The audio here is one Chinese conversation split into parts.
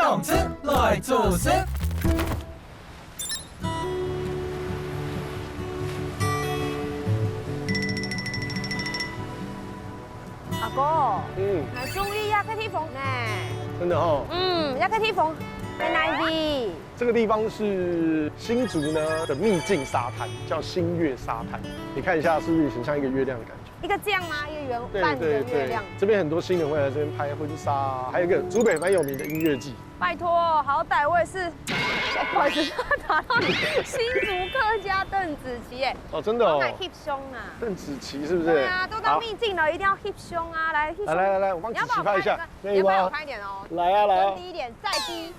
动吃来做事。阿哥，那终于要去地方呢。真的哦。要去地方，在哪里？这个地方是新竹呢的秘境沙滩，叫新月沙滩。你看一下，是不是很像一个月亮的感觉？一个这样吗？一个圆半圆月亮。这边很多新人会来这边拍婚纱啊，还有一个竹北蛮有名的音乐季。拜托，好歹我也是，不好意思，打到你新竹客家邓紫棋哎。哦，真的哦。hip 胸啊。邓紫棋是不是？对啊，都到秘境了，一定要 hip 胸啊！来 hip 胸。来，我帮紫棋拍一下。你要帮我拍一点哦。来啊！低一点，再低，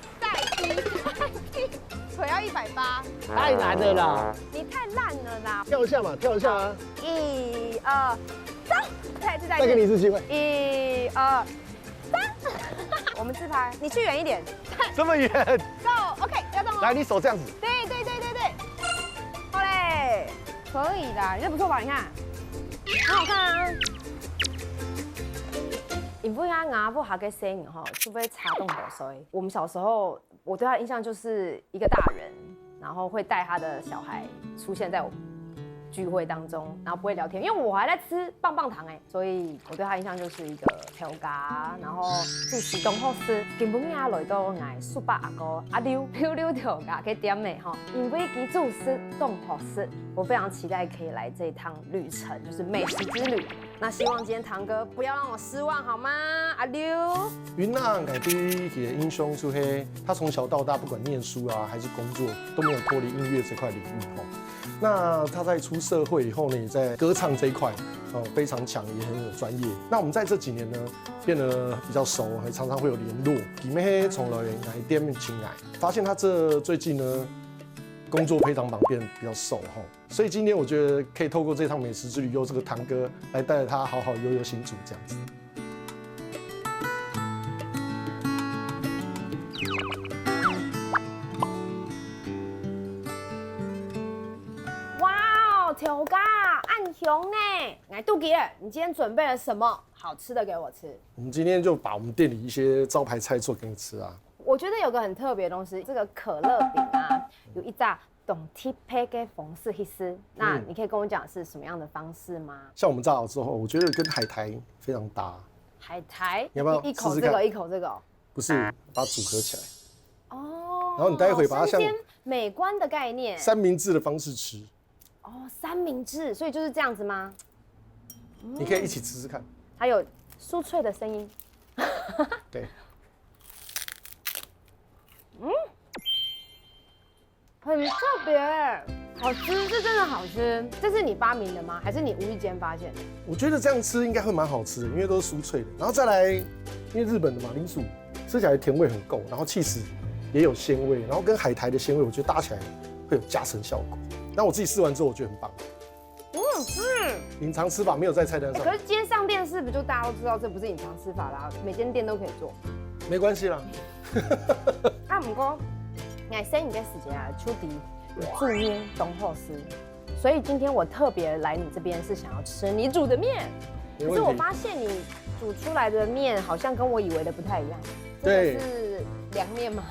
腿要180。太难了啦！你太烂了啦！跳一下嘛，跳一下啊！1、2，走！再给你一次机会。1、2、3。我们自拍，你去远一点。这么远。走 ，OK， 要动哦。来，你手这样子。对。好嘞，可以的，你这不错吧？你看，很好看啊。因为他牙不好给声音哈，除非插动的所以我们小时候，我对他的印象就是一个大人，然后会带他的小孩出现在我们聚会当中，然后不会聊天，因为我还在吃棒棒糖哎，所以我对他印象就是一个跳家，然后主持东好师，根本也来到爱苏伯阿哥阿溜跳家去点的哈，因为其主持东好师，我非常期待可以来这一趟旅程，就是美食之旅。那希望今天堂哥不要让我失望好吗？阿溜。云南改对的英雄出黑，他从小到大不管念书啊还是工作都没有脱离音乐这块领域哦。那他在出社会以后呢，也在歌唱这一块非常强，也很有专业。那我们在这几年呢，变得比较熟，还常常会有联络。里面从来来店面请来，发现他这最近呢工作非常忙，变得比较瘦哈。所以今天我觉得可以透过这趟美食之旅，由这个堂哥来带着他好好悠悠新竹这样子。跳家暗熊呢？来，杜吉尔，你今天准备了什么好吃的给我吃？我们今天就把我们店里一些招牌菜做给你吃啊。我觉得有个很特别的东西，这个可乐饼啊，有一炸懂 T 配给冯氏黑丝。那你可以跟我讲是什么样的方式吗？像我们炸好之后，我觉得跟海苔非常搭。海苔？你要不要一口这个，一口这个？不是，把它组合起来。哦。然后你待会把它像美观的概念，三明治的方式吃。哦，三明治，所以就是这样子吗？你可以一起吃吃看。还有酥脆的声音。对。很特别，好吃，这真的好吃。这是你发明的吗？还是你无意间发现的？我觉得这样吃应该会蛮好吃的，因为都是酥脆的。然后再来，因为日本的马铃薯吃起来甜味很够，然后起司也有鲜味，然后跟海苔的鲜味，我觉得搭起来会有加成效果。那我自己试完之后，我觉得很棒。隐藏吃法没有在菜单上。可是今天上电视不就大家都知道这不是隐藏吃法啦？每间店都可以做。没关系啦。啊，不过，你生你的时间啊，出题你煮面东后师，所以今天我特别来你这边是想要吃你煮的面。可是我发现你煮出来的面好像跟我以为的不太一样。对。是凉面吗？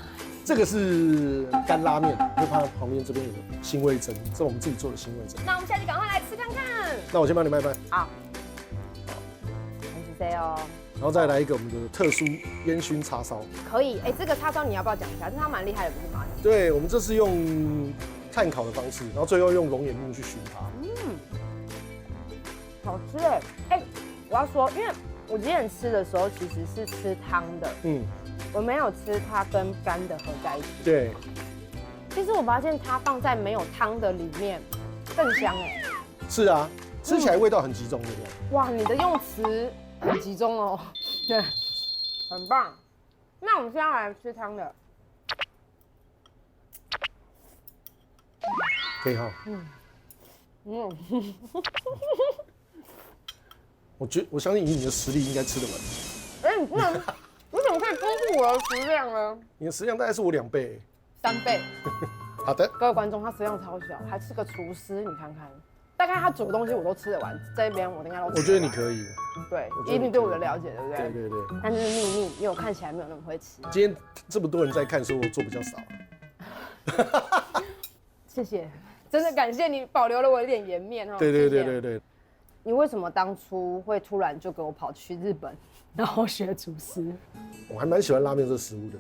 这个是干拉面，就它旁边这边有个新味噌，这是我们自己做的新味噌。那我们下去赶快来吃看看。那我先帮你卖。好，很直接哦。然后再来一个我们的特殊烟熏叉烧。可以，这个叉烧你要不要讲一下？这它蛮厉害的，不是吗？对，我们这是用炭烤的方式，然后最后用龙眼木去熏它。好吃我要说，因为我之前吃的时候其实是吃汤的，我没有吃它跟干的合在一起。对，其实我发现它放在没有汤的里面更香是啊，吃起来味道很集中，对不对？哇，你的用词很集中哦，对，很棒。那我们现在来吃汤的，可以哈。我相信以你的实力应该吃得完。你不能。你怎么可以辜负我的食量呢？你的食量大概是我2倍。3倍。好的，各位观众，他食量超小，还是个厨师，你看看，大概他煮的东西我都吃得完，这边我应该都吃得完。我觉得你可以。对，我觉得你以你对我的了解，对不对？对对对。但这是秘密，因为我看起来没有那么会吃。今天这么多人在看，所以我做比较少。谢谢，真的感谢你保留了我一点颜面哈。对对对谢谢对对。你为什么当初会突然就给我跑去日本，然后学厨师？我还蛮喜欢拉面这个食物的。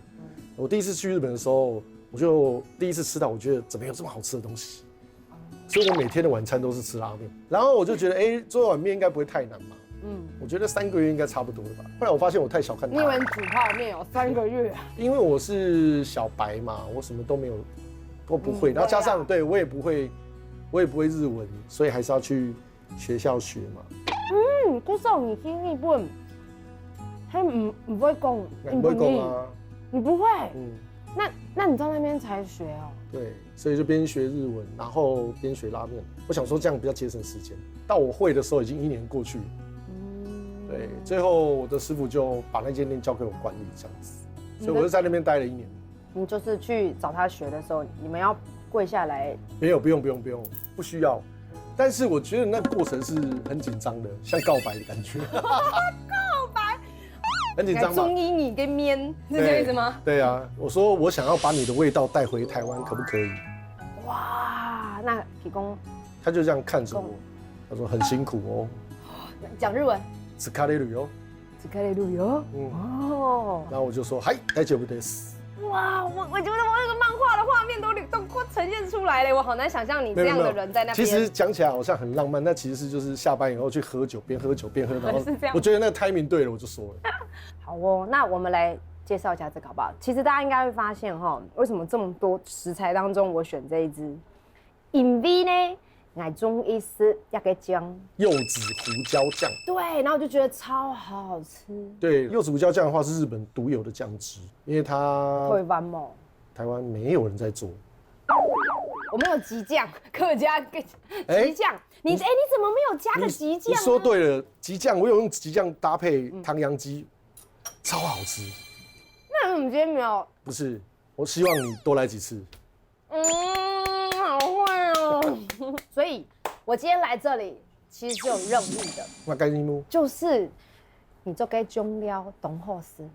我第一次去日本的时候，我就第一次吃到，我觉得怎么有这么好吃的东西？所以我每天的晚餐都是吃拉面。然后我就觉得，做碗面应该不会太难嘛。我觉得3个月应该差不多了吧。后来我发现我太小看它。你以为煮泡面有3个月？因为我是小白嘛，我什么都没有，都不会。然后加上对我也不会日文，所以还是要去学校学嘛。至少你听日本，他不会讲，你不会讲啊？你不会？那你在那边才学哦？对，所以就边学日文，然后边学拉面。我想说这样比较节省时间。到我会的时候已经1年过去了。对，最后我的师傅就把那间店交给我管理，这样子。所以我就在那边待了1年。你就是去找他学的时候，你们要跪下来？没有，不用，不需要。但是我觉得那过程是很紧张的，像告白的感觉。告白，很紧张嘛。中医你跟面是这个意思吗？对啊，我说我想要把你的味道带回台湾，可不可以？哇，那提供他就这样看着我，他说很辛苦哦。讲日文。疲れるよ。疲れるよ。哦。然后我就说嗨，大丈夫です。哇，我觉得我那个漫画的画面都快呈现出来了，我好难想象你这样的人在那边。其实讲起来好像很浪漫，那其实是就是下班以后去喝酒，边喝酒边喝，然后是这样。我觉得那个 timing 对了，我就说了。好哦，那我们来介绍一下这个好不好？其实大家应该会发现哈，为什么这么多食材当中我选这一支？因为呢，我中意吃一个酱，柚子胡椒酱。对，然后我就觉得超好吃。对，柚子胡椒酱的话是日本独有的酱汁，因为它台湾没有人在做。我们有极酱，客家极酱。你怎么没有加个极酱？你说对了，极酱我有用极酱搭配唐扬鸡，超好吃。那我们今天没有？不是，我希望你多来几次。好会哦。所以，我今天来这里其实是有任务的。那该任务就是你做该中料懂好吃。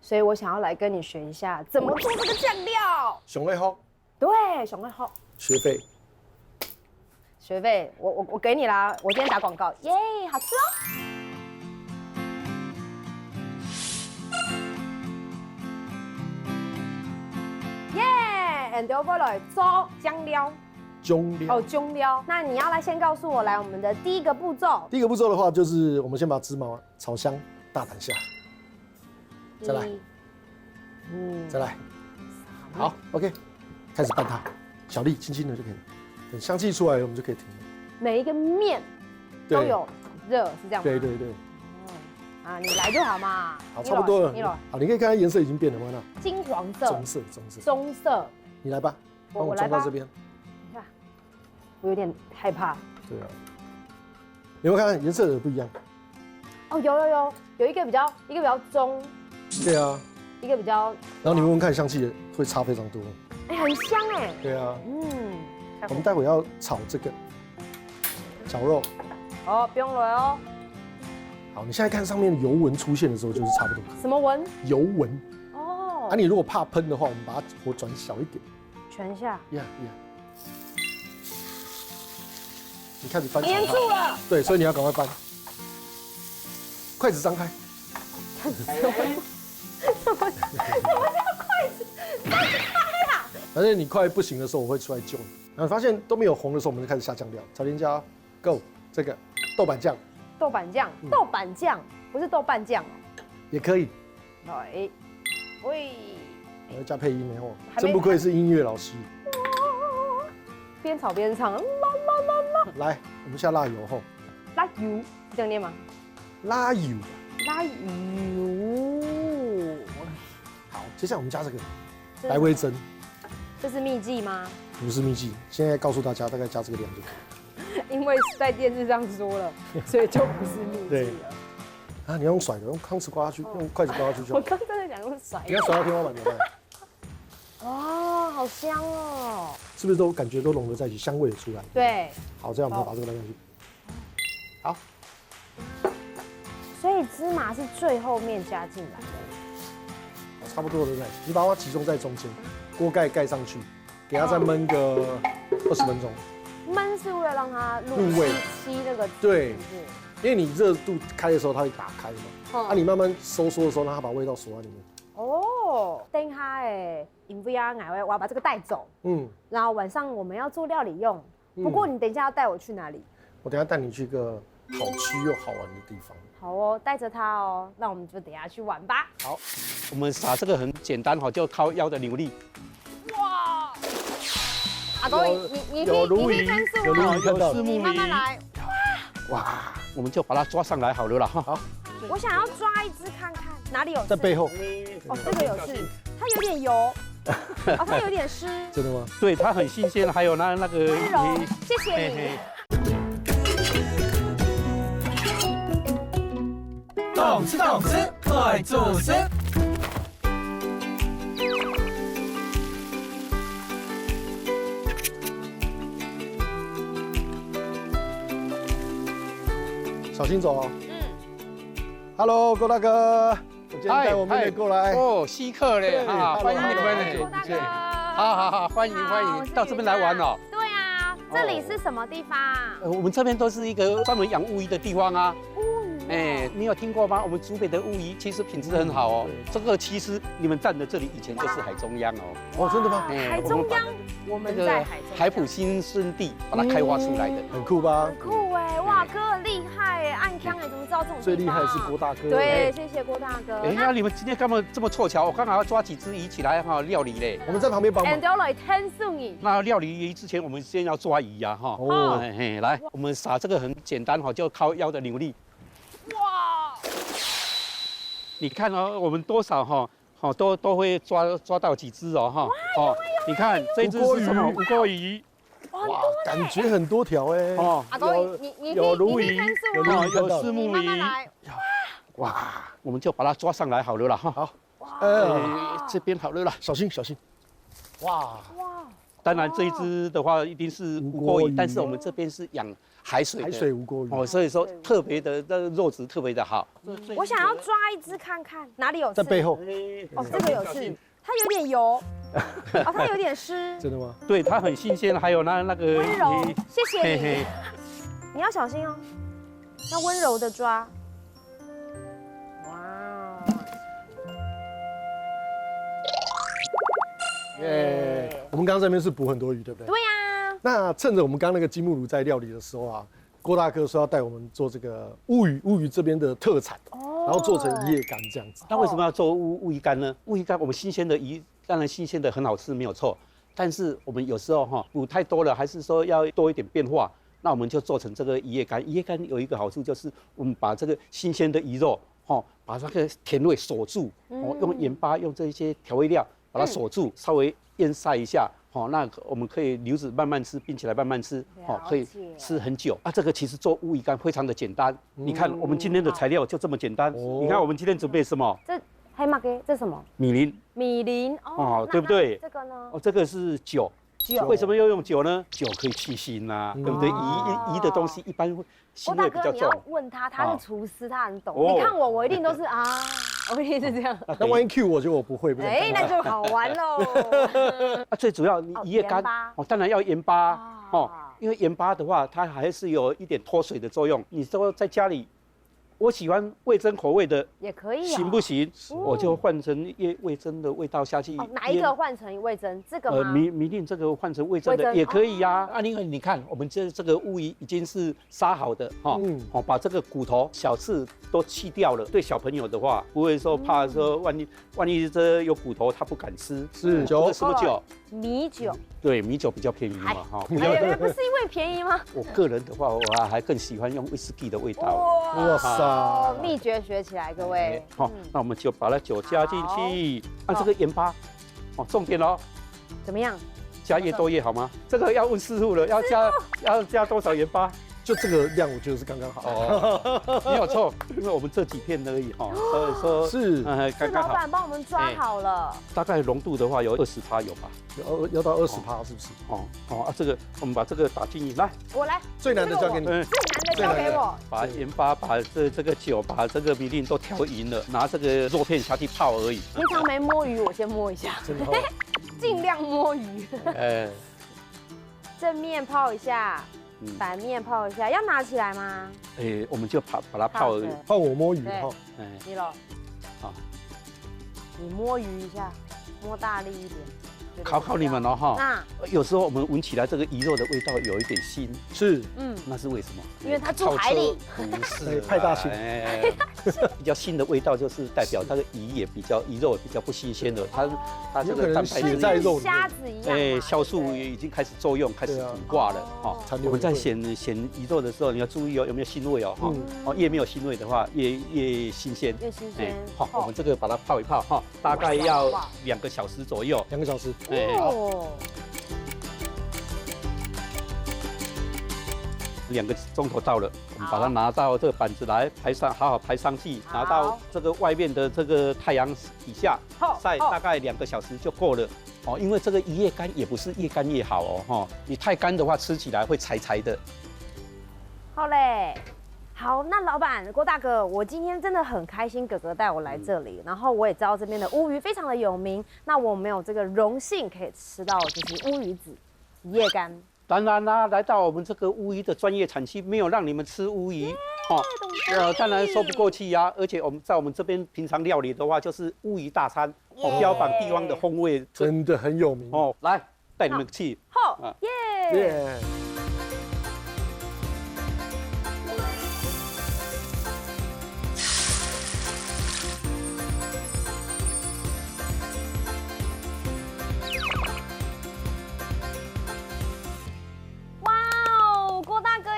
所以我想要来跟你学一下怎么做这个酱料。熊会好。对，熊会好。学费。学费，我给你啦。我今天打广告，耶，好吃哦。and over 来做酱料。中料。中料。那你要来先告诉我，来我们的第一个步骤。第一个步骤的话，就是我们先把芝麻炒香，大胆下。再来。再来。好 ，OK， 开始拌它，小力轻轻的就可以。等香气出来，我们就可以停了。每一个面都有热，是这样吗？对。啊，你来就好嘛。好，差不多了。好，你可以看它颜色已经变了吗？那金黄色。棕色。你来吧，帮我装到这边。你看，我有点害怕。对啊。你有没有看颜色有不一样？哦，有一个比较棕。对啊。一个比较。然后你闻闻看，香气会差非常多。很香哎。对啊。我们待会要炒这个绞肉。哦，不用了哦。好，你现在看上面油纹出现的时候，就是差不多。什么纹？油纹。哦。你如果怕喷的话，我们把它火转小一点。全下。呀。你开始翻。粘住了。对，所以你要赶快翻。筷子张开。什么叫筷子张开啊？反正你快不行的时候，我会出来救你。然后发现都没有红的时候，我们就开始下酱料。草添加 ，Go， 这个豆瓣酱。豆瓣酱不是豆瓣酱哦。也可以。来，喂。我要加配音没有？真不愧是音乐老师。边炒边唱，来，我们下辣油后。辣油，这样念吗？辣油。好，接下来我们加这个白味噌。这是秘技吗？不是秘技，现在告诉大家大概加这个量就可以。因为在电视上说了，所以就不是秘技了。啊，你要用甩的，用汤匙刮下去，用筷子刮下去就好。我刚刚在讲用甩。你要甩到天花板怎么办？哦，好香哦。是不是都感觉都融合在一起，香味也出来？对，好，这样我们就把这个倒进去。好，所以芝麻是最后面加进来的。差不多了，对不对？你把它集中在中间，锅盖盖上去，给它再焖个20分钟。焖是为了让它入味吸那个汁，对是不是因为你热度开的时候，它会打开嘛。嗯啊，你慢慢收缩的时候，让它把味道锁在里面。哦，等一下哎，因为啊，我要把这个带走，嗯，然后晚上我们要做料理用。不过你等一下要带我去哪里？我等一下带你去一个好吃又好玩的地方。好哦，带着它哦，那我们就等一下去玩吧。好，我们撒这个很简单哈，就靠腰的扭力。哇！阿公，你有鲈鱼，看素有鲈鱼看到了。你慢慢来。哇，我们就把它抓上来好了啦哈。好，我想要抓一只看看，哪里有刺？在背后。哦，这个有刺，它有点油，哦，它有点湿。真的吗？对，它很新鲜，还有那个温柔，谢谢你。动吃动吃，快做事。小心走哦。Hello， 郭大哥，我今天带我妹妹过来。哦，稀客嘞哈，欢迎你们嘞。郭大哥，好，欢迎到这边来玩哦。对啊，这里是什么地方？我们这边都是一个专门养乌鱼的地方啊。乌鱼。哎，你有听过吗？我们竹北的乌鱼其实品质很好哦。这个其实你们站的这里以前就是海中央哦。哦，真的吗？海中央，我们在海中央。海埔新生地把它开发出来的，很酷吧？很酷哎，哇，哥很厉害哎，暗枪哎，怎么知道这种地方？最厉害是郭大哥。对，谢谢郭大哥。哎，那你们今天干嘛这么凑巧？我刚好要抓几只鱼起来哈料理嘞。我们在旁边帮忙。那料理鱼之前，我们先要抓鱼呀哈。哦，嘿，来，我们撒这个很简单哈，就靠腰的扭力。哇！你看哦，我们多少哈，好都会抓到几只哦哈。哦，你看这只是什么？吴锅鱼。哇，感觉很多条哎。哦，阿公，你有鲈鱼，有有丝木鱼。哇，我们就把它抓上来好了啦哈。好。这边好了啦，小心小心。哇。当然这一只的话一定是吴锅鱼，但是我们这边是养海水吴锅鱼哦，所以说特别的肉质特别的好。我想要抓一只看看，哪里有刺？在背后。哦，这个有刺，它有点油，哦，它有点湿。真的吗？对，它很新鲜，还有那个温柔，谢谢你。你要小心哦，要温柔的抓。耶！我们刚刚这边是捕很多鱼，对不对？对呀。那趁着我们刚刚那个金木炉在料理的时候啊，郭大哥说要带我们做这个乌鱼这边的特产，然后做成一夜干这样子。那为什么要做乌鱼干呢？乌鱼干我们新鲜的鱼，当然新鲜的很好吃没有错，但是我们有时候哈捕太多了，还是说要多一点变化，那我们就做成这个一夜干。一夜干有一个好处就是我们把这个新鲜的鱼肉，把那个甜味锁住，用盐巴用这些调味料。把它锁住，稍微腌晒一下，那我们可以留着慢慢吃，并且来慢慢吃，可以吃很久啊。这个其实做乌鱼干非常的简单，你看我们今天的材料就这么简单。你看我们今天准备什么？这黑马给这什么？米林。米林哦，对不对？这个呢？哦，这个是酒。为什么要用酒呢？酒可以去腥呐，对不对？鱼的东西一般腥味比较重。你要问他，他是厨师，他很懂。你看我一定都是啊。我一定是这样。那万一 Q 我就不会。哎，那就好玩喽。最主要你一夜干当然要盐巴因为盐巴的话，它还是有一点脱水的作用。你说在家里，我喜欢味噌口味的也可以，行不行？我就换成味噌的味道下去。哪一个换成味噌？这个吗？米令这个换成味噌的也可以呀。因为你看，我们这个乌鱼已经是杀好的把这个骨头、小刺都去掉了。对小朋友的话，不会说怕说万一这有骨头他不敢吃。是酒，什么酒？米酒。对，米酒比较便宜嘛不是因为便宜吗？我个人的话，我还更喜欢用威士忌的味道。哇塞！秘诀学起来，各位。好，那我们就把酒加进去，按这个盐巴，重点哦。怎么样？加越多越好吗？这个要问师傅了，要加多少盐巴？就这个量，我觉得是刚刚好。哦，没有错，因为我们这几片而已哈，所以说是是老刚刚好。板帮我们抓好了。大概浓度的话有20%有吧？要到20%是不是？这个我们把这个打进去，来，我来，最难的交给你。最难的交给我。把盐巴、把这个酒、把这个米粒都调匀了，拿这个肉片下去泡而已。平常没摸鱼，我先摸一下，真的尽量摸鱼。正面泡一下，反面泡一下，要拿起来吗？我们就把它泡而已。换我摸鱼哈。你了。好，你摸鱼一下，摸大力一点。考你们了哈。有时候我们闻起来这个鱼肉的味道有一点腥，是，那是为什么？因为它住海里。不是，派大星。比较腥的味道就是代表它的鱼肉比较不新鲜了，它这个蛋白质在肉里面，虾子一样。酵素已经开始作用，开始腐化了哈。我们在选鱼肉的时候，你要注意哦，有没有腥味哦哈。越没有腥味的话，越新鲜。越新鲜。好，我们这个把它泡一泡哈，大概要2个小时左右。2个小时。哦。 2个钟头到了，我们把它拿到这个板子来排上，好好排上去，拿到这个外面的这个太阳底下晒大概2个小时就够了哦。因为这个鱼越干也不是越干越好哦，哈，你太干的话吃起来会柴柴的。好嘞，好，那老板郭大哥，我今天真的很开心，哥哥带我来这里，然后我也知道这边的乌鱼非常的有名，那我们有这个荣幸可以吃到就是乌鱼子、鱼叶干。 当然啦，来到我们这个乌鱼的专业产区，没有让你们吃乌鱼，当然说不过去呀。而且我们在我们这边平常料理的话，就是乌鱼大餐，标榜地方的风味，真的很有名哦。来，带你们去。好，耶！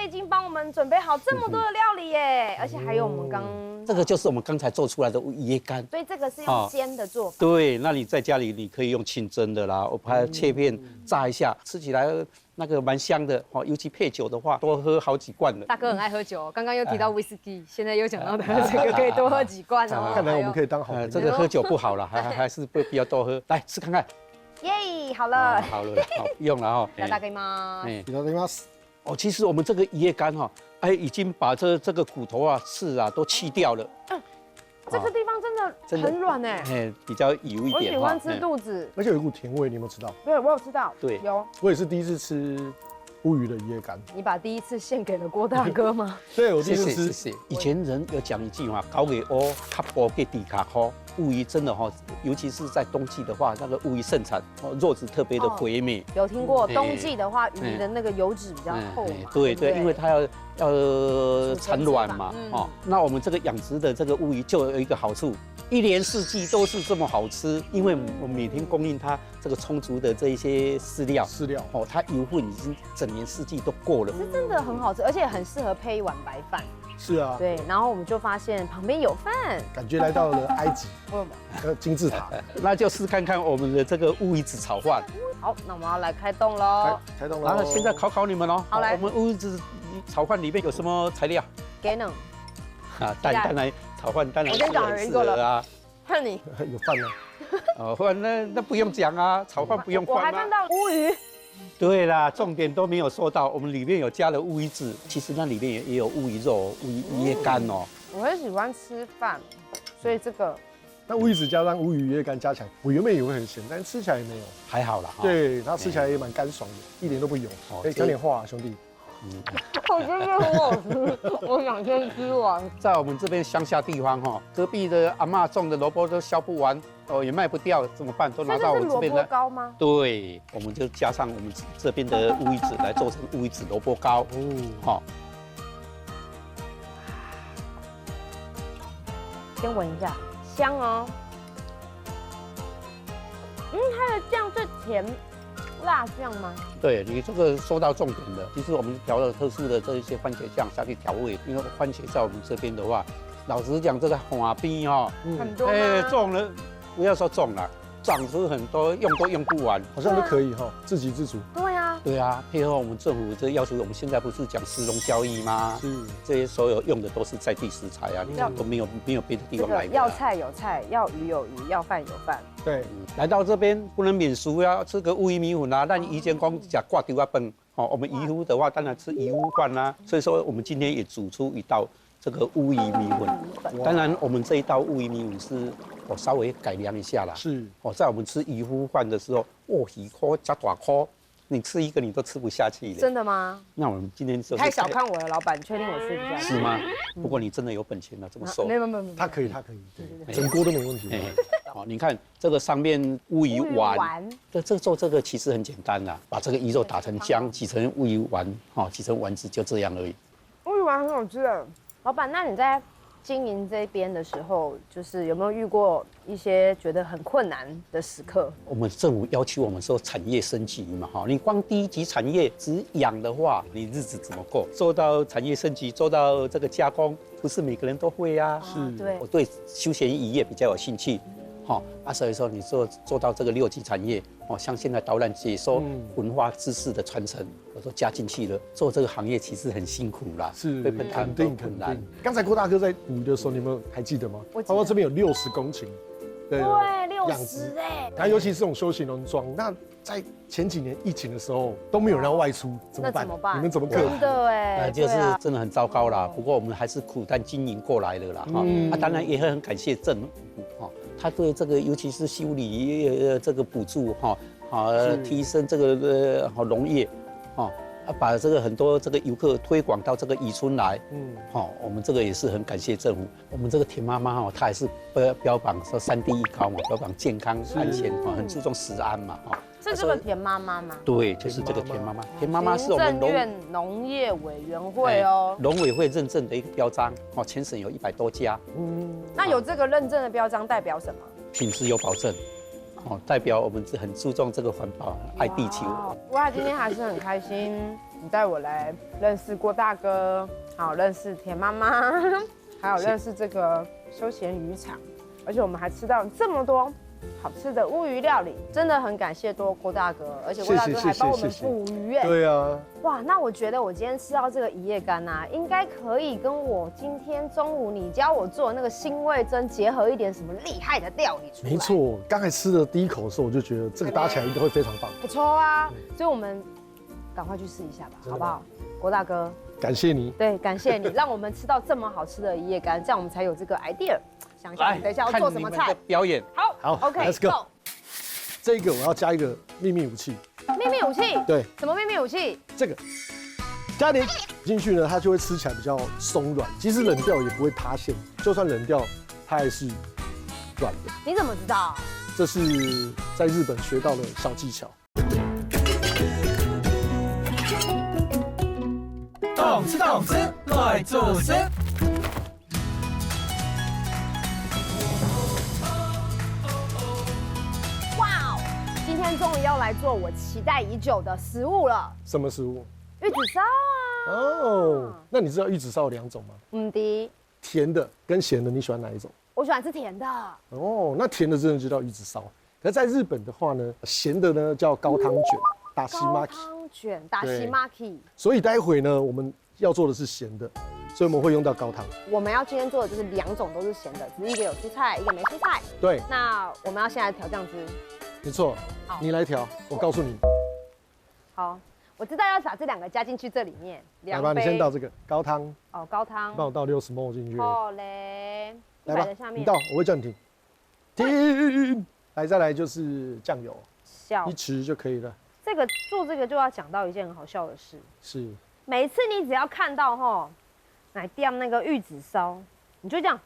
已经帮我们准备好这么多的料理耶，而且还有我们这个就是我们刚才做出来的鱼叶干，所以这个是用煎的做法。对，那你在家里你可以用清蒸的啦，我把它切片炸一下，吃起来那个蛮香的哦。尤其配酒的话，多喝好几罐了。大哥很爱喝酒，刚刚又提到威士忌，现在又讲到他这个可以多喝几罐哦。看来我们可以当好朋友。这个喝酒不好了，还是不要多喝。来吃看看。耶，好了。好了，好用了哈。大概吗？いただきます。 哦，其实我们这个鱼叶干哈，已经把这个骨头啊、刺啊都去掉了。这个地方真的很软哎，比较油一点。我喜欢吃肚子，而且有一股甜味，你有没有吃到？对，我有吃到。对，有。我也是第一次吃乌鱼的鱼叶干。你把第一次献给了郭大哥吗？对，我第一次吃。谢谢。以前人有讲一句话，高给欧，卡波给底卡吼。 乌鱼真的哈，尤其是在冬季的话，那个乌鱼盛产，肉质特别的肥美。有听过，冬季的话，鱼的那个油脂比较厚嘛。对对，因为它要产卵嘛，哦，那我们这个养殖的这个乌鱼就有一个好处，1年4季都是这么好吃，因为我们每天供应它这个充足的这一些饲料哦，它油分已经整年4季都够了。是真的很好吃，而且很适合配一碗白饭。 是啊，对，然后我们就发现旁边有饭，感觉来到了埃及，金字塔，那就试看看我们的这个乌鱼子炒饭。好，那我们要来开动喽，开动喽。然后现在考你们喽。好来，我们乌鱼子炒饭里面有什么材料？给呢？当然炒饭当然我先讲了一个了啊，看你有饭呢。饭那不用讲啊，炒饭不用饭。我还看到乌鱼。 对啦，重点都没有说到，我们里面有加了乌鱼子，其实那里面也有乌鱼肉、乌叶干哦。我很喜欢吃饭，所以这个那乌鱼子加上乌鱼叶干加起来，我原本以为很咸，但是吃起来也没有，还好啦。对，它吃起来也蛮干爽的，一点都不油。哎，讲点话，兄弟。我觉得很好吃，我想先吃完。在我们这边乡下地方哈，隔壁的阿嬷种的萝卜都削不完。 哦，也卖不掉，怎么办？都拿到我们这边来。萝卜糕吗？对，我们就加上我们这边的乌鱼子来做成乌鱼子萝卜糕。哦，好。先闻一下，香哦。它的酱是甜辣酱吗？对你这个说到重点了，其实我们调了特殊的这一些番茄酱下去调味，因为番茄在我们这边的话，老实讲，这个花边哈，很多吗？种了。 不要说种了，长出很多，用都用不完，好像都可以哈，自给自足。对啊，对啊，配合我们政府这要求，我们现在不是讲食农教育吗？是这些所有用的都是在地食材啊，你看都没有别的地这个方来的、要菜有菜，要鱼有鱼，要饭有饭。对，来到这边不能免俗呀，吃个乌鱼米粉啊。那你以前光讲挂丢啊饭，哦，我们渔夫的话当然吃渔夫饭啦。所以说我们今天也煮出一道这个乌鱼米粉。当然我们这一道乌鱼米粉是我稍微改良一下啦。是哦，在我们吃渔夫饭的时候，哦，一颗加大颗，你吃一个你都吃不下去的。真的吗？那我们今天就是太小看我了，老板，确定我吃不下去？是吗？不过你真的有本钱了，这么瘦。没有，他可以，对，整锅都没问题。哎，好，你看这个上面乌鱼丸，这做这个其实很简单啦，把这个鱼肉打成浆，挤成乌鱼丸，哈，挤成丸子，就这样而已。乌鱼丸很好吃的。老板，那你在经营这边的时候，就是有没有遇过一些觉得很困难的时刻？我们政府要求我们说产业升级嘛，哈，你光低级产业只养的话，你日子怎么过？做到产业升级，做到这个加工，不是每个人都会啊。是，对我对休闲渔业比较有兴趣。所以说你做到这个6级产业，像现在导览解说文化知识的传承，我都加进去了。做这个行业其实很辛苦啦，是会碰到很多困难。刚才郭大哥在捕鱼的时候，你们还记得吗？我记得包括这边有60公顷的养殖，然后尤其是这种休闲农庄，那在前几年疫情的时候都没有人要外出，怎么办？你们怎么克服？真的哎，就是真的很糟糕啦。不过我们还是苦担经营过来的啦，当然也很感谢政府，他对这个尤其是修理这个补助提升这个农业，把这个很多这个游客推广到这个渔村来，我们这个也是很感谢政府。我们这个田妈妈她也是标榜说3第1高嘛，标榜健康安全很注重食安嘛，是这个田妈妈吗？对，就是这个田妈妈。田妈妈是我们行政院农业委员会哦，农委会认证的一个标章，全省有100多家。那有这个认证的标章代表什么？品质有保证，代表我们是很注重这个环保，爱地球。哇，今天还是很开心，你带我来认识郭大哥，好认识田妈妈，还有认识这个休闲渔场，而且我们还吃到这么多好吃的乌鱼料理，真的很感谢郭大哥，而且郭大哥还帮我们捕鱼哎。对啊。哇，那我觉得我今天吃到这个一夜干啊，应该可以跟我今天中午你教我做的那个新味噌结合一点什么厉害的料理出来。没错，刚才吃的第一口的时候，我就觉得这个搭起来应该会非常棒。不错啊，所以我们赶快去试一下吧，好不好？郭大哥，感谢你。对，感谢你，让我们吃到这么好吃的一夜干，这样我们才有这个 idea。想一下，等一下要做什么菜？表演。好 ，OK，Let's go。这个我要加一个秘密武器。秘密武器？对。什么秘密武器？这个加点进去呢，它就会吃起来比较松软，即使冷掉也不会塌陷，就算冷掉，它还是软的。你怎么知道？这是在日本学到的小技巧。动吃，快做事。今天终于要来做我期待已久的食物了。什么食物？玉子烧啊！哦，那你知道玉子烧有2种吗？甜的跟咸的，你喜欢哪一种？我喜欢吃甜的。哦，那甜的真的就叫玉子烧。可是在日本的话呢，咸的呢叫高汤卷，打西马 k 高汤卷，打西马 k。所以待会呢，我们要做的是咸的，所以我们会用到高汤。我们要今天做的就是2种都是咸的，只是一个有蔬菜，一个没蔬菜。对。那我们要先来调酱汁。没错，你来调，我告诉你。好，我知道要把这2个加进去这里面。来吧，你先倒这个高汤。哦，高汤。帮我倒60ml进去。好嘞。来吧，你倒，我会叫你停。停。来，再来就是酱油，1匙就可以了。做这个就要讲到一件很好笑的事。是。每次你只要看到来店那个玉子烧，你就这样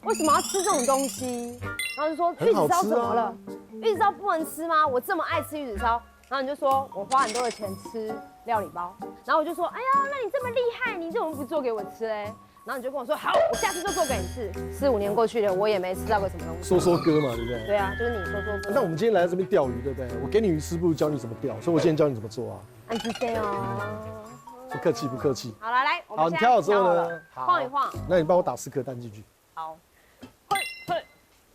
为什么要吃这种东西？然后就说玉子烧怎么了？玉子烧不能吃吗？我这么爱吃玉子烧。然后你就说我花很多的钱吃料理包。然后我就说哎呀，那你这么厉害，你怎么不做给我吃嘞？然后你就跟我说好，我下次就做给你吃。4、5年过去了，我也没吃到过什么东西。说歌嘛，对不对？对啊，就是你说歌。那我们今天来这边钓鱼，对不对？我给你鱼吃，不如教你怎么钓，所以我今天教你怎么做啊。安吉塞哦。不客气，不客气。好了，来，我们好，你挑好之后呢，晃一晃。那你帮我打4颗蛋进去。好。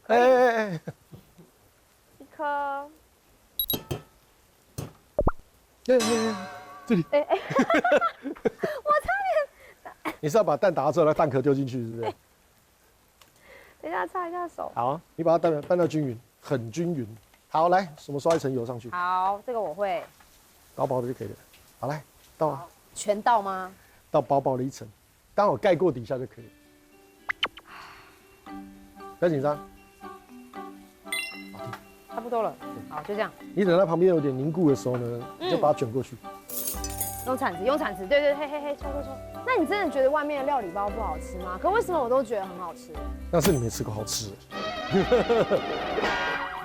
哎，1颗。对，这里。哎，你是要把蛋打出来，蛋壳丢进去，是不是？等一下擦一下手。好，你把它拌到均匀，很均匀。好，来，我们刷一层油上去，好，这个我会。薄薄的就可以了。好，来倒全倒吗？倒薄薄的一层，刚好盖过底下就可以了。不要紧张，差不多了。好，就这样。你等它旁边有点凝固的时候呢，你就把它卷过去。用铲子，对对，嘿嘿嘿，戳戳戳。那你真的觉得外面的料理包不好吃吗？可为什么我都觉得很好吃？但是你没吃过好吃。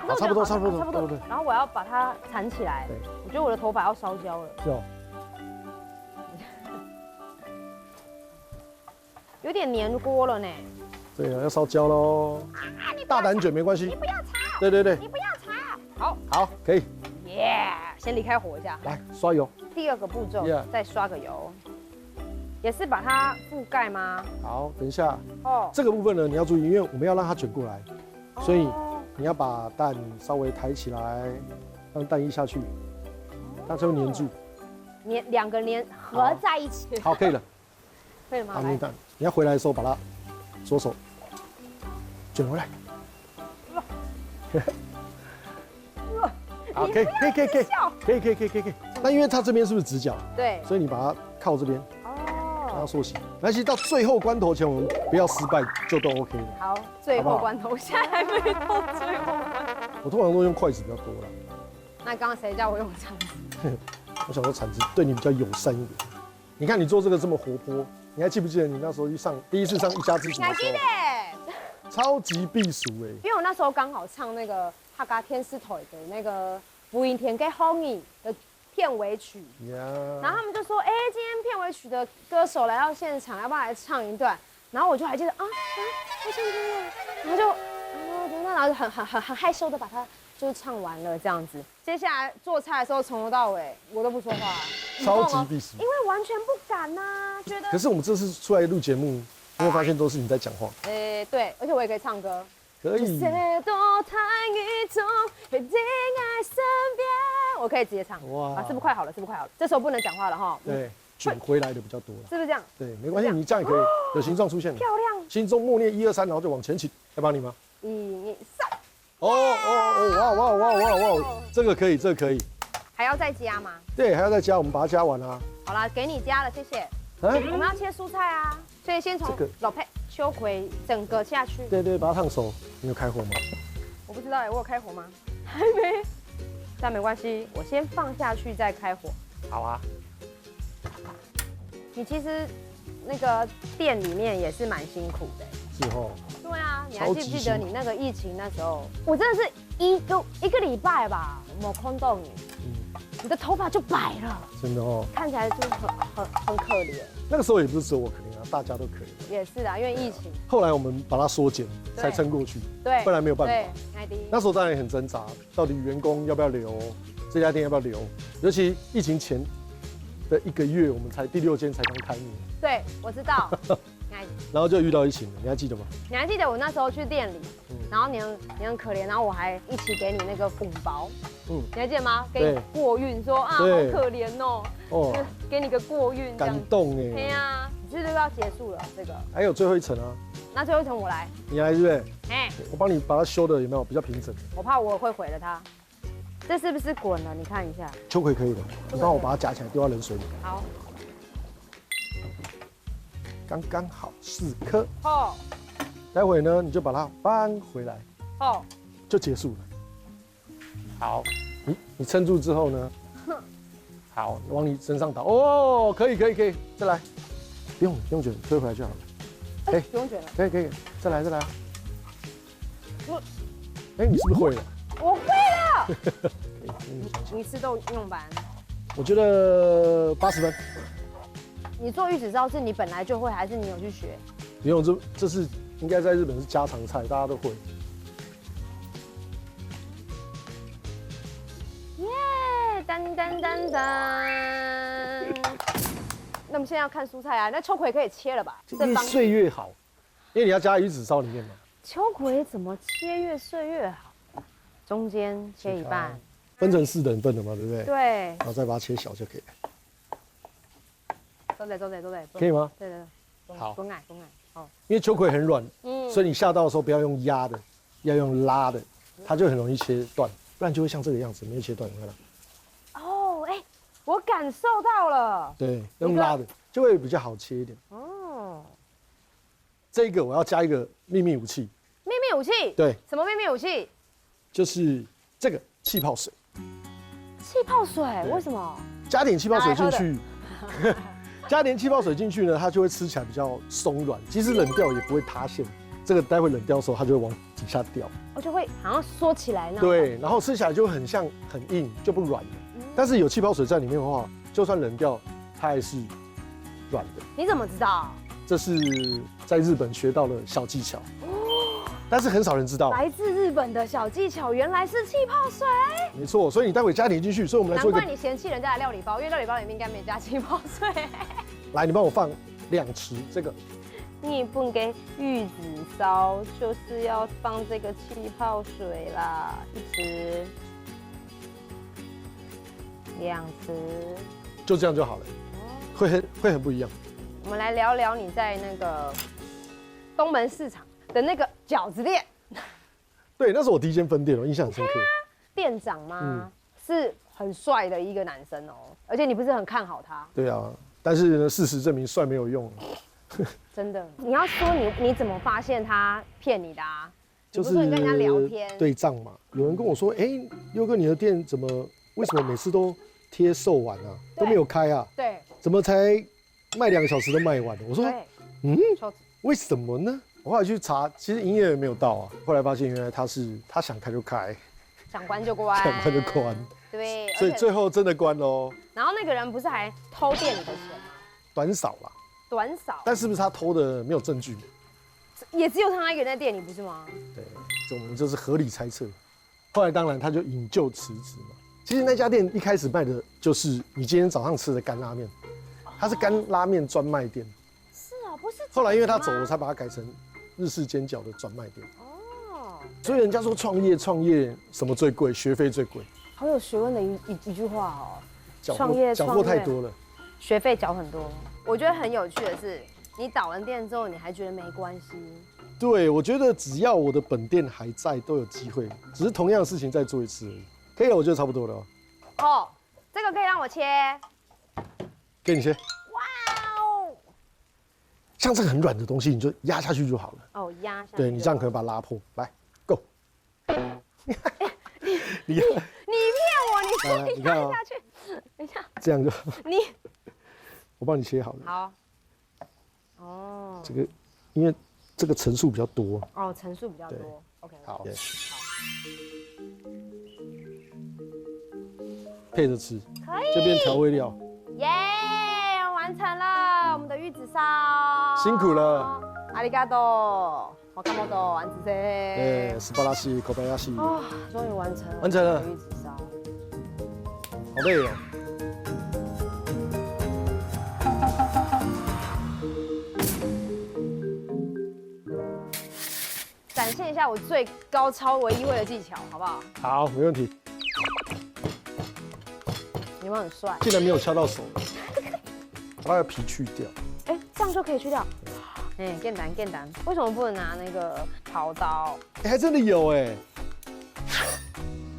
好，差不多。然后我要把它缠起来。对，我觉得我的头发要烧焦了。是哦。有点黏锅了呢。对啊，要烧焦喽。大胆卷没关系。你不要吵。对，你不要吵。好，好，可以。耶，先离开火一下。来刷油。第二个步骤 Yeah 再刷个油，也是把它覆盖吗？好，等一下，哦，这个部分呢你要注意，因为我们要让它卷过来，所以你要把蛋稍微抬起来，让蛋液下去，它就会粘住。两个粘合在一起。好，可以了。可以吗？好，你等，你要回来的时候把它左手卷回来。好，可以。那因为它这边是不是直角？对。所以你把它靠这边，让它哦。塑形。没关系，到最后关头前，我们不要失败，就都 OK 了。好，最后关头，现在还没到最后关头。我通常都用筷子比较多啦。那刚刚谁叫我用铲子？我想说铲子对你比较友善一点。你看你做这个这么活泼，你还记不记得你那时候第一次上一家之主的时候？超级避暑哎！因为我那时候刚好唱那个客家天使台的那个《福音天给风雨》的片尾曲，然后他们就说：“哎，今天片尾曲的歌手来到现场，要不要来唱一段？”然后我就还记得要唱歌了，然后就很害羞的把它就是唱完了这样子。接下来做菜的时候从头到尾我都不说话，超级避暑，因为完全不敢呐，觉得。可是我们这次出来录节目，你会发现都是你在讲话。对，而且我也可以唱歌。可以。我可以直接唱。哇，是不是快好了？这时候不能讲话了哈。对，卷回来的比较多了。是不是这样？对，没关系，你这样也可以，有形状出现了。漂亮。心中默念1、2、3，然后就往前倾。要帮你吗？1、2、3。哇，这个可以。还要再加吗？对，还要再加，我们把它加完啊。好啦，给你加了，谢谢。我们要切蔬菜啊，所以先从老配秋葵整个下去。对，把它烫熟。你有开火吗？我不知道我有开火吗？还没。但没关系，我先放下去再开火。好啊。你其实那个店里面也是蛮辛苦的。是哦。对啊，你还记不记得你那个疫情那时候？我真的是一个礼拜吧，没空到你。你的头发就白了，真的哦，看起来就是很可怜。那个时候也不是只有我可怜啊，大家都可怜。也是啊，因为疫情。后来我们把它缩减，才撑过去。对，不然没有办法。对，那时候当然也很挣扎，到底员工要不要留，这家店要不要留？尤其疫情前的1个月，我们才第6间才刚开幕。对，我知道。然后就遇到疫情了，你还记得吗？你还记得我那时候去店里，然后你很可怜，然后我还一起给你那个红包，你还记得吗？给你过运，说啊好可怜哦，给你个过运，感动哎。对呀，是不是要结束了这个？还有最后一层啊。那最后一层我来，你来对不对？哎，我帮你把它修的有没有比较平整？我怕我会毁了它。这是不是滚了？你看一下。秋葵可以的，你帮我把它夹起来，丢到冷水里。好。刚刚好4颗。哦。待会呢，你就把它搬回来。哦。就结束了。好，你撑住之后呢？好，往你身上倒。哦，可以，再来。不用卷，推回来就好了。哎，不用卷了。可以，再来。哎，你是不是会了？我会了。你吃都用完。我觉得80分。你做玉子烧是你本来就会，还是你有去学？不用，这是应该在日本是家常菜，大家都会。耶！噔。那我们现在要看蔬菜啊，那秋葵可以切了吧？越碎越好，因为你要加玉子烧里面嘛。秋葵怎么切越碎越好？中间切一半。分成4等份的嘛，对不对？对，然后再把它切小就可以了，都得，可以吗？对，好滚矮，好，因为秋葵很软，嗯所以你下刀的时候不要用压的，要用拉的，它就很容易切断，不然就会像这个样子没有切断，你看到？哦，哎，我感受到了，对，用拉的就会比较好切一点。哦，这个我要加一个秘密武器，秘密武器，对，什么秘密武器？就是这个气泡水，气泡水，为什么？加点气泡水进去，加点气泡水进去呢，它就会吃起来比较松软，即使冷掉也不会塌陷。这个待会冷掉的时候，它就会往底下掉。我就会好像缩起来那种。对，然后吃起来就很像很硬，就不软了。但是有气泡水在里面的话，就算冷掉，它还是软的。你怎么知道？这是在日本学到的小技巧，但是很少人知道。来自日本的小技巧，原来是气泡水。没错，所以你待会加点进去。所以我们来难做一个，怪你嫌弃人家的料理包，因为料理包里面应该没加气泡水。来，你帮我放2匙这个。日本给玉子烧就是要放这个气泡水啦，1匙、2匙。就这样就好了，会很不一样。我们来聊聊你在那个东门市场的那个饺子店，对，那是我第一间分店，我印象很深刻。店长吗？是很帅的一个男生哦，而且你不是很看好他？对啊，但是呢，事实证明帅没有用。真的，你要说你怎么发现他骗你的啊？就是你不是跟人家聊天对账嘛。有人跟我说，哎，佑哥，你的店为什么每次都贴售完啊，都没有开啊？对怎么才卖2个小时都卖完了？我说，对，为什么呢？我后来去查，其实营业额没有到啊。后来发现原来他想开就开，想关就关，想关就关，对，所以最后真的关喽。然后那个人不是还偷店里的钱吗？短扫啦，短扫，但是不是他偷的没有证据？也只有他一个人在店里，不是吗？对，这我们就是合理猜测。后来当然他就引咎辞职嘛。其实那家店一开始卖的就是你今天早上吃的干拉面，它是干拉面专卖店。是啊，不是。后来因为他走，我才把它改成日式煎饺的专卖店。哦，所以人家说创业什么最贵？学费最贵。好有学问的一句话哦。缴获太多了，学费缴很多。我觉得很有趣的是，你倒完店之后，你还觉得没关系。对，我觉得只要我的本店还在，都有机会，只是同样的事情再做一次而已。可以了，我觉得差不多了。哦，这个可以让我切。给你切。哇哦！像这个很软的东西，你就压下去就好了。哦，压下去。对，你这样可能把它拉破。来 ，Go。你骗我，你压你看啊，下去。等一下，这样就你我帮你切好了。好。哦。这个因为这个层数比较多。哦，层数比较对多。OK。好。配着吃，可以。这边调味料。耶，完成了我们的玉子烧。辛苦了。阿里嘎多，我看不懂，完子噻。哎，斯巴拉西，口白亚西。哦，终于完成了。完成了。玉子烧。好累哦。展现一下我最高超唯一会的技巧，好不好？好，没问题。有没有很帅？竟然没有敲到手，把它的皮去掉。哎，这样就可以去掉。哎，简单简单。为什么不能拿那个刨刀？哎，还真的有哎。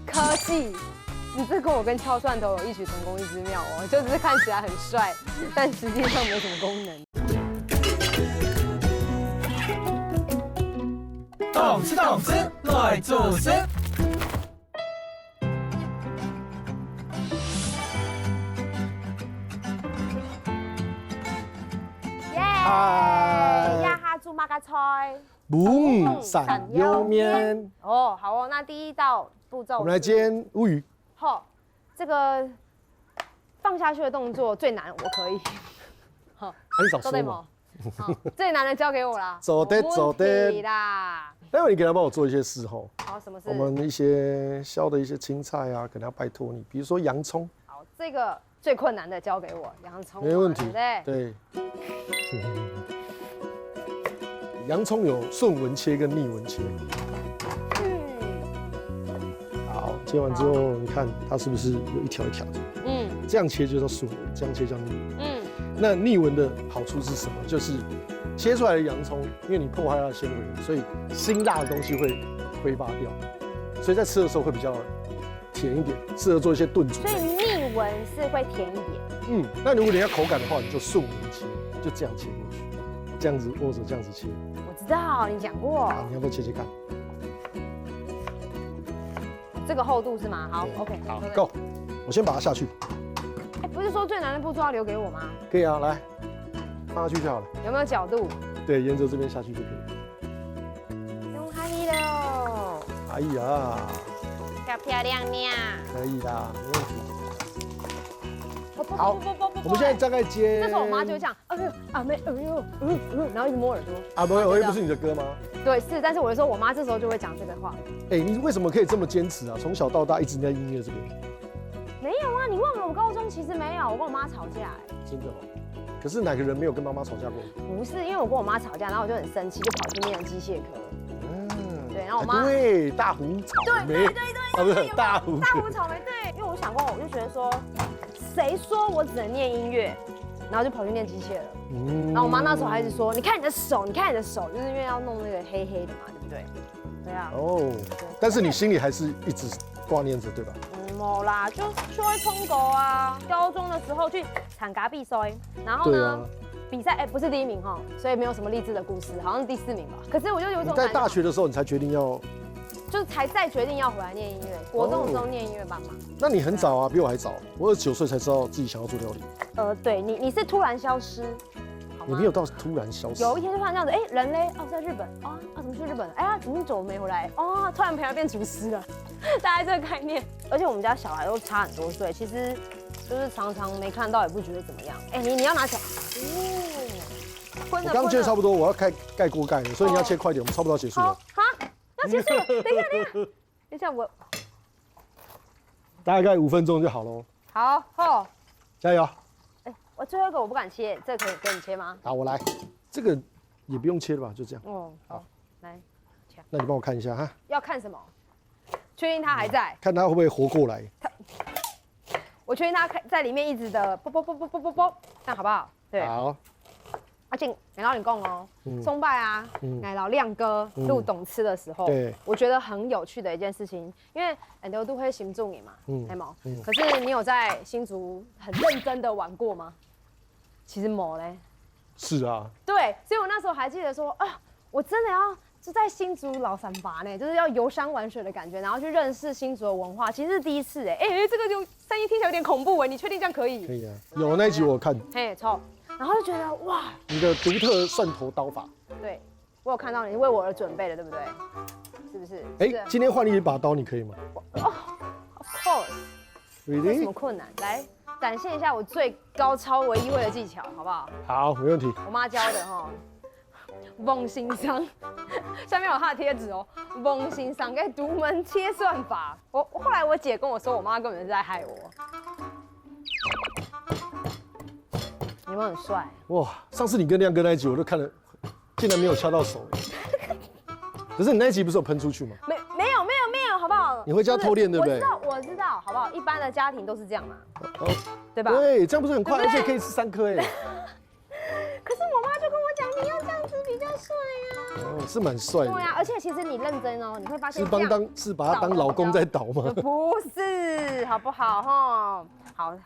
科技，你这跟我跟敲蒜头有异曲同工之妙哦，就只是看起来很帅，但实际上没什么功能。懂吃懂吃，来做事。耶！嗨呀哈猪马嘎菜。闪腰面。哦，好哦，那第一道步骤，我们来煎乌鱼。好，这个放下去的动作最难，我可以。好，你少说嘛。最难的交给我啦。走的走的啦。待会你给他帮我做一些事后。好，什么事？我们一些削的一些青菜啊，可能要拜托你，比如说洋葱。好，这个最困难的交给我，洋葱。没问题。对。对。洋葱有顺纹切跟逆纹切。好，切完之后，你看它是不是有一条一条的？嗯这样切就叫顺纹，这样切叫逆纹。嗯，那逆纹的好处是什么？就是切出来的洋葱，因为你破坏它的纤维，所以辛辣的东西会挥发掉，所以在吃的时候会比较甜一点，适合做一些炖煮。所以逆纹是会甜一点。嗯，那如果你要口感的话，你就顺纹切，就这样切过去，这样子或者这样子切。我知道你讲过，好，你要不要切切看？这个厚度是吗？好对，OK，好对，Go，我先把它下去。哎，不是说最难的步骤要留给我吗？可以啊，来，放下去就好了。有没有角度？对，沿着这边下去就可以。用哈利的哦，哎呀，漂漂亮亮。可以啦，没问题。不好我们现在大概接。那时候我妈就会这样，然后一直摸耳朵。啊，不会，我又不是你的歌吗？对，是，但是我就说我妈这时候就会讲这个话。哎，你为什么可以这么坚持啊？从小到大一直在音乐这边，没有啊，你忘了我高中其实没有，我跟我妈吵架哎。真的哦。可是哪个人没有跟妈妈吵架过？不是，因为我跟我妈吵架，然后我就很生气，就跑去念机械科。嗯，对，然后我妈对大胡草莓，啊不是大胡草莓，对，因为我想过，我就觉得说，谁说我只能念音乐，然后就跑去念机械了。嗯然后我妈那时候还一直说，你看你的手，你看你的手，就是因为要弄那个黑黑的嘛，对不对？对啊。哦，但是你心里还是一直挂念着，对吧？冇啦，就会冲狗啊。高中的时候去参加比赛，然后呢，对啊。比赛不是第一名哈，所以没有什么励志的故事，好像是第4名吧。可是我就有一你在种感觉，大学的时候，你才决定要，就是才再决定要回来念音乐。国中的时候念音乐班嘛。那你很早啊，比我还早。我29岁才知道自己想要做料理。对你是突然消失，好吗你没有到突然消失。有一天就突然这样子，哎，人嘞？哦，在日本啊，怎么去日本了？哎呀，怎么久没回来？哦，突然陪他变厨师了，大概这个概念。而且我们家小孩都差很多岁，其实就是常常没看到也不觉得怎么样。哎，你要拿起来。我刚刚切差不多，我要盖锅盖了，所以你要切快点，我们差不多要结束了。好，要结束了，等一下，我大概5分钟就好喽。好，加油！哎，我最后一个我不敢切，这个可以给你切吗？好，我来。这个也不用切了吧，就这样。哦，好，来，那你帮我看一下哈，要看什么？确定他还在？看他会不会活过来。我确定他在里面一直的啵，看好不好？对。好。而且然后你讲哦，松拜啊，奶酪亮哥录懂吃的时候，对，我觉得很有趣的一件事情，因为很多都会行重你嘛，还冇，可是你有在新竹很认真的玩过吗？其实冇嘞。是啊。对，所以我那时候还记得说啊，我真的要就在新竹老三拔呢，就是要游山玩水的感觉，然后去认识新竹的文化，其实是第一次哎，这个就3一听起来有点恐怖哎，你确定这样可以？可以啊，有那一集我看。嘿，超。然后就觉得哇，你的独特蒜头刀法，对我有看到你为我而准备的，对不对？是不是？哎，今天换你一把刀，你可以吗？Of course。没什么困难，来展现一下我最高超唯一会的技巧，好不好？好，没问题。我妈教的哈，蒙心商，下面有她的贴纸哦，蒙心商跟独门切算法。后来我姐跟我说，我妈根本是在害我。有没有很帅？哇！上次你跟亮哥那一集，我都看了，竟然没有敲到手。可是你那一集不是有喷出去吗？没有，好不好？你回家偷练对不对？我知道，好不好？一般的家庭都是这样嘛，对吧？对，这样不是很快，而且可以吃3颗哎。可是我妈就跟我讲，你要这样子比较帅呀。哦，是蛮帅的。对呀，而且其实你认真哦，你会发现是把他当老公在倒吗？不是，好不好哈？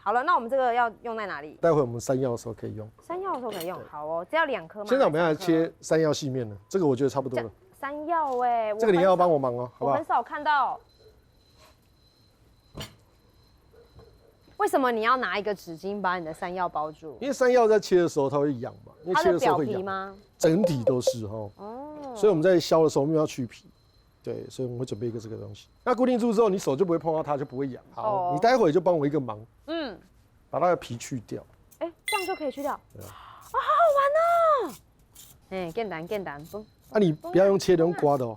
好了，那我们这个要用在哪里？待会我们山药的时候可以用。山药的时候可以用，好哦，这要2颗吗？现在我们要来切山药细面了，这个我觉得差不多了。山药哎，这个你要帮我忙哦，好不好？我很少看到。为什么你要拿一个纸巾把你的山药包住？因为山药在切的时候它会痒嘛，因为切的时候会痒吗？整体都是哈。哦。所以我们在削的时候，我们要去皮。对，所以我们会准备一个这个东西。那固定住之后，你手就不会碰到它，就不会痒。好，你待会就帮我一个忙。把它的皮去掉。哎，这样就可以去掉。对啊。好好玩哦。哎，简单不。啊，你不要用切的，用刮的哦。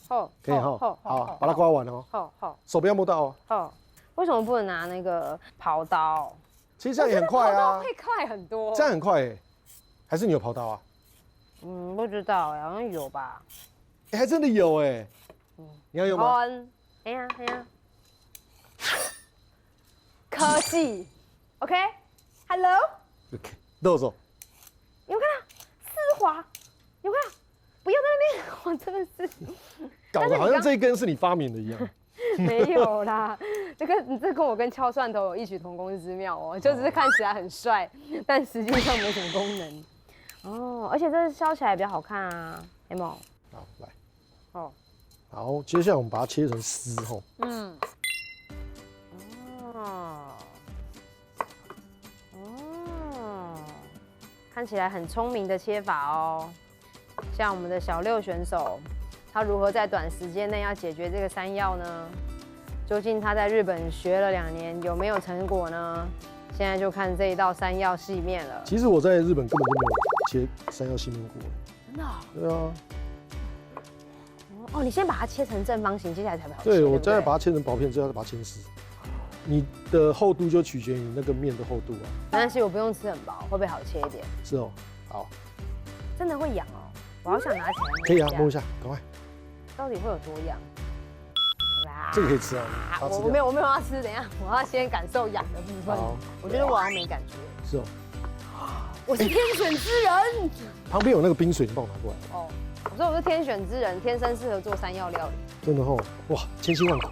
好。可以哈。好，把它刮完哦。好。手不要摸到哦。好。为什么不能拿那个刨刀？其实这样也很快啊。会快很多。这样很快哎。还是你有刨刀啊？不知道哎，好像有吧。还真的有哎。你要用吗？哎呀。细，OK，Hello，、 OK， どうぞ。有没有看到丝滑？有没有看到？不要在那边，我真的是搞得好像这一根是你发明的一样。没有啦。你这跟我跟敲蒜头有异曲同工之妙哦，就只是看起来很帅，但实际上没什么功能。哦，而且这削起来比较好看啊，有没有？好，来。哦，好，接下来我们把它切成丝吼。嗯。哦。哦。看起来很聪明的切法哦。像我们的小六选手，他如何在短时间内要解决这个山药呢？究竟他在日本学了2年，有没有成果呢？现在就看这一道山药细面了。其实我在日本根本就没有切山药细面过。真的、哦？对啊。哦，你先把它切成正方形，接下来才好切。对，我再再把它切成薄片，之后再把它切丝。你的厚度就取决于你那个面的厚度啊。没关系，我不用吃很薄，会不会好切一点？是哦，好。真的会痒哦，我好想拿起来摸一下。可以啊，摸一下，赶快。到底会有多痒？这个可以吃啊，我没有要吃，等一下我要先感受痒的部分。我觉得我好像没感觉。是哦。我是天选之人。旁边有那个冰水，你帮我拿过来。哦，我说我是天选之人，天生适合做山药料理。真的吼，哇，千辛万苦。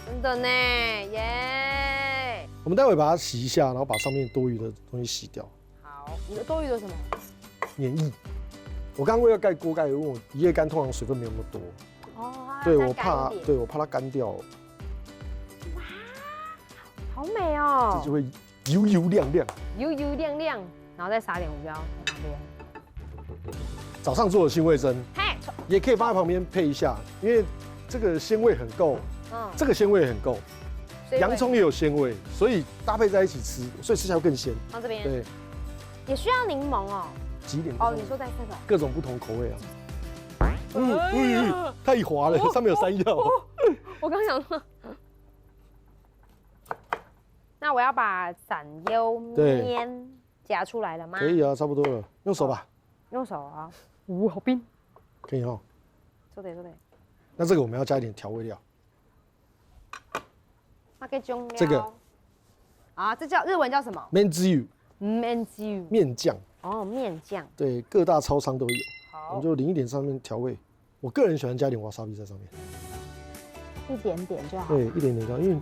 真的呢，耶！我们待会把它洗一下，然后把上面多余的东西洗掉。好，你的多余的什么？免疫。我刚刚为了盖锅盖，因为我一夜干通常水分没有那么多。哦，对我怕它干掉。哇，好美哦！这就会油油亮亮，油油亮亮，然后再撒点胡椒在旁边。早上做的腥味噌，嘿，也可以放在旁边配一下，因为这个鲜味很够，这个鲜味也很够，洋葱也有鲜味，所以搭配在一起吃，所以吃起来会更鲜。放这边，对，也需要柠檬哦。挤一点哦，你说在这个各种不同口味啊。太滑了，上面有山药。我刚想说，那我要把散优面夹出来了吗？可以啊，差不多了，用手吧。用手啊，好冰。可以哦。そうで。那这个我们要加一点调味料。那个中料。这个啊，这叫日文叫什么？面汁油。面汁。面酱。哦，面酱。对，各大超商都有。好，我们就淋一点上面调味。我个人喜欢加点瓦萨比在上面。一点点就好。对，一点点就好，因为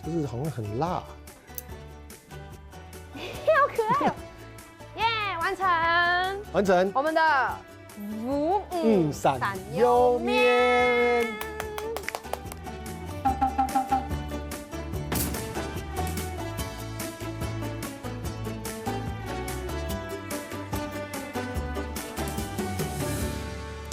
就是好像很辣。好可爱哦！耶，完成。完成。我们的散优面。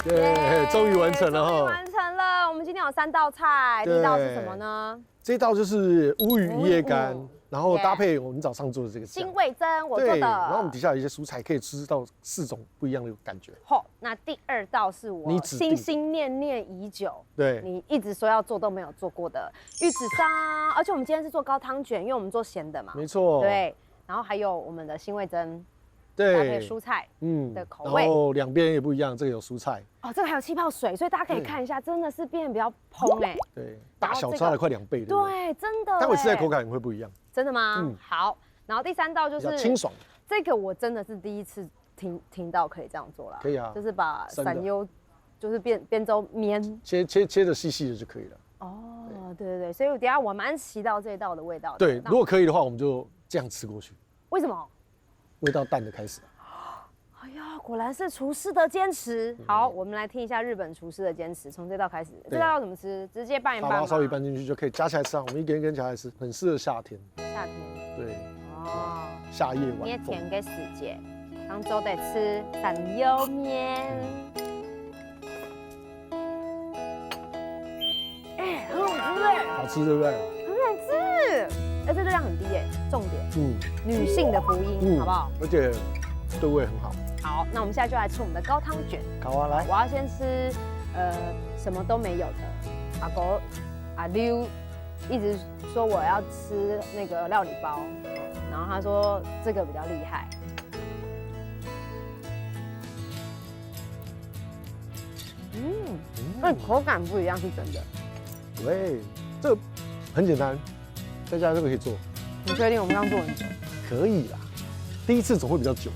对，终于完成了哈！完成了，我们今天有3道菜，第一道是什么呢？这一道就是乌鱼一夜干，然后搭配我们早上做的这个新味噌，我做的。然后我们底下有一些蔬菜，可以吃到4种不一样的感觉。好，那第2道是我心心念念已久，对，你一直说要做都没有做过的玉子烧，而且我们今天是做高汤卷，因为我们做咸的嘛。没错。对，然后还有我们的新味噌。对，搭配蔬菜的口味，然后2边也不一样，这个有蔬菜哦，这个还有气泡水，所以大家可以看一下，真的是变得比较蓬哎。对，大小差了快2倍，对，真的。待会吃起来口感也会不一样。真的吗？好，然后第3道就是清爽，这个我真的是第一次听到可以这样做啦。可以啊，就是把散优就是变成面，切的细细的就可以了。哦，对，所以等下我蛮期待这一道的味道。对，如果可以的话，我们就这样吃过去。为什么？味道淡的开始。哎呀，果然是厨师的坚持。好，我们来听一下日本厨师的坚持。从这道开始，这道要怎么吃？直接拌一拌吗？把稍微拌进去就可以，夹起来吃啊。我们一根一根夹起来吃，很适合夏天。夏天。对。哦。夏夜晚风。你也甜给时节，当周得吃散优面。哎，很好吃哎。好吃对不对？很好吃，而且热量很低哎，重点。女性的福音，好不好？而且对味很好。好，那我们现在就来吃我们的高汤卷。好啊，来。我要先吃，什么都没有的。阿溜一直说我要吃那个料理包，然后他说这个比较厉害。那口感不一样是真的。对，这个很简单，在家这个可以做。你确定我们刚做很久可以啦，第一次总会比较久。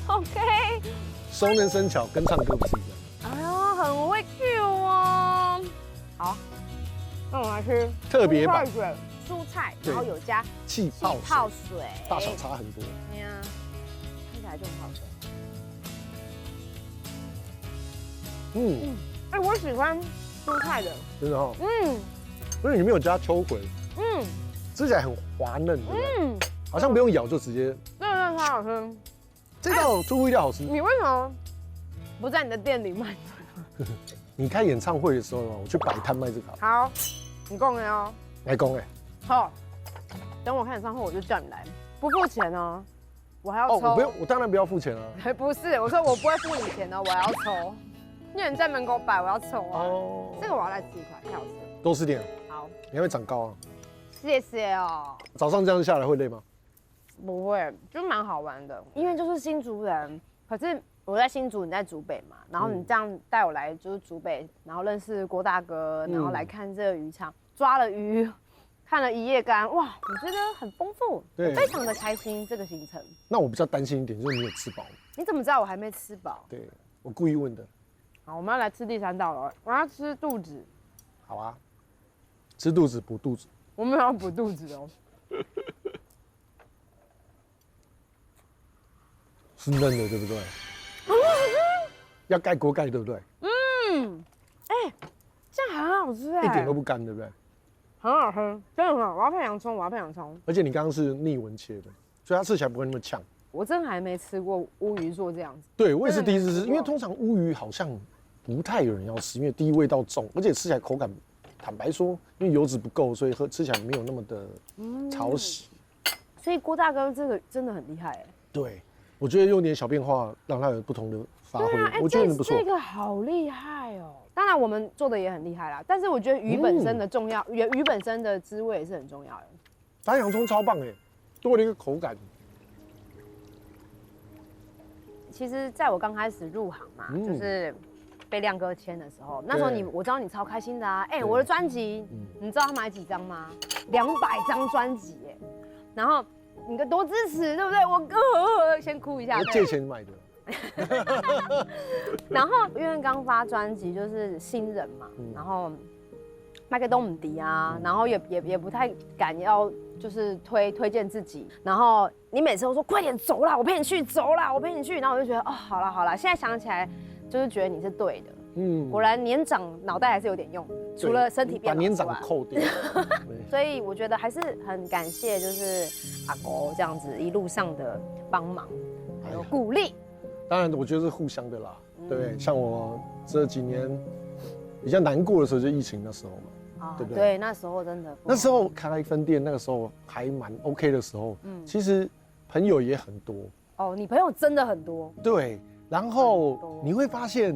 ？OK。熟能生巧，跟唱歌不是一样。哎呦，很会 Q 哦。好，那我们来吃特别版蔬菜，对然后有加气泡水泡水，大小差很多。对呀，看起来就很好吃。嗯，哎，我喜欢蔬菜的，真的哦，嗯因为里面有加秋葵，嗯吃起来很滑嫩，对不对？嗯，好像不用咬就直接。真的超好吃。这道出乎意料好吃。你为什么不在你的店里卖？你开演唱会的时候，我去摆摊卖这个。好，你供了哦。来讲哎，好，等我开演唱会我就叫你来，不付钱哦，我还要哦，抽。我不用，我当然不要付钱啊。还不是，我说我不会付你钱的，我要抽。因为你在门口摆，我要抽啊。哦，这个我要来吃一块，太好吃了。多吃点，好，你还会长高啊。谢谢哦。早上这样下来会累吗？不会，就蛮好玩的，因为就是新竹人，可是我在新竹，你在竹北嘛，然后你这样带我来就是竹北，然后认识郭大哥，然后来看这个渔场，抓了鱼，看了一夜干，哇，我觉得很丰富，对非常的开心这个行程。那我比较担心一点，就是你有吃饱吗？你怎么知道我还没吃饱？对，我故意问的。好，我们要来吃第3道了，我要吃肚子，好啊，吃肚子补肚子。我们要补肚子哦。是嫩的，对不对？要盖锅盖，对不对？嗯，哎，这样很好吃哎，一点都不干，对不对？很好吃，真的很好。我要配洋葱，我要配洋葱。而且你刚刚是逆纹切的，所以它吃起来不会那么呛。我真还没吃过乌鱼做这样子。对，我也是第一次吃，真的没吃过因为通常乌鱼好像不太有人要吃，因为第一味道重，而且吃起来口感，坦白说，因为油脂不够，所以吃起来没有那么的讨喜。所以郭大哥这个真的很厉害哎。对，我觉得用点小变化，让它有不同的发挥，我觉得很不错。这个好厉害哦。当然我们做的也很厉害啦，但是我觉得鱼本身的重要，鱼本身的滋味也是很重要的。打洋葱超棒哎，多了一个口感。其实在我刚开始入行嘛，就是被亮哥签的时候，那时候我知道你超开心的啊。哎，我的专辑，你知道他买几张吗？200张专辑哎，然后你个多支持，对不对？我先哭一下。我借钱买的。然后因为刚发专辑就是新人嘛，然后麦克东姆迪啊，然后也不太敢要就是推荐自己，然后你每次都说快点走啦，我陪你去，走啦，我陪你去，然后我就觉得哦，好啦，现在想起来就是觉得你是对的，果然年长脑袋还是有点用，除了身体变老把年长扣掉。所以我觉得还是很感谢就是阿狗这样子一路上的帮忙还有鼓励。当然，我觉得是互相的啦。对，像我这几年比较难过的时候，就疫情那时候嘛，对不对？对，那时候真的。那时候开分店，那个时候还蛮 OK 的时候，其实朋友也很多。哦，你朋友真的很多。对，然后你会发现，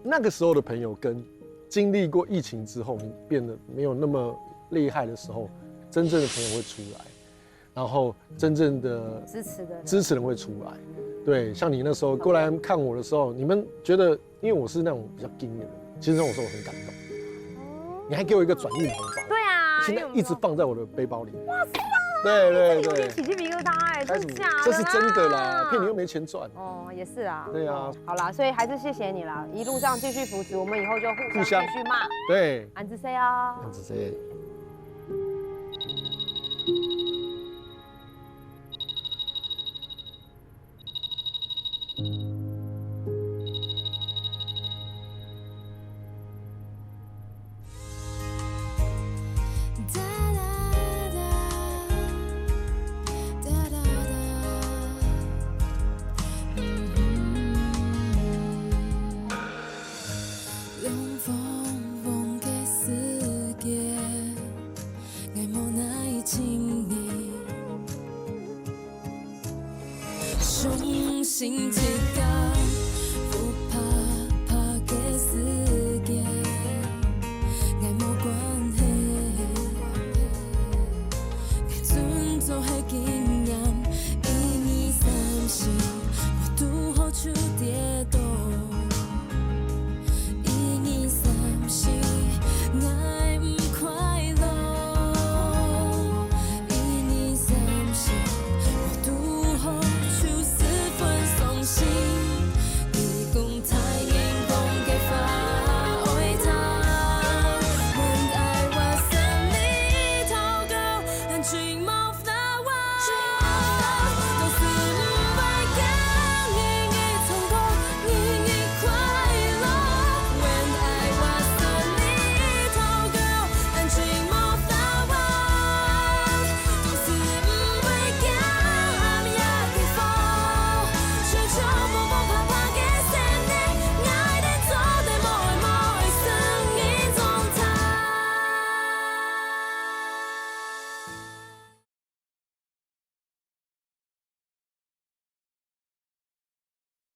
那个时候的朋友跟经历过疫情之后，你变得没有那么厉害的时候，真正的朋友会出来，然后真正的支持人会出来。对，像你那时候过来看我的时候，你们觉得，因为我是那种比较硬的人，其实那种时候我很感动。你还给我一个转运红包，对啊，现在一直放在我的背包里。哇塞！对，有点起鸡皮疙瘩哎，真的假的？这是真的啦，骗你又没钱赚。哦，也是啊。对啊。好啦，所以还是谢谢你啦，一路上继续扶持，我们以后就互相继续骂。对。安子 say 啊。安子 say。心一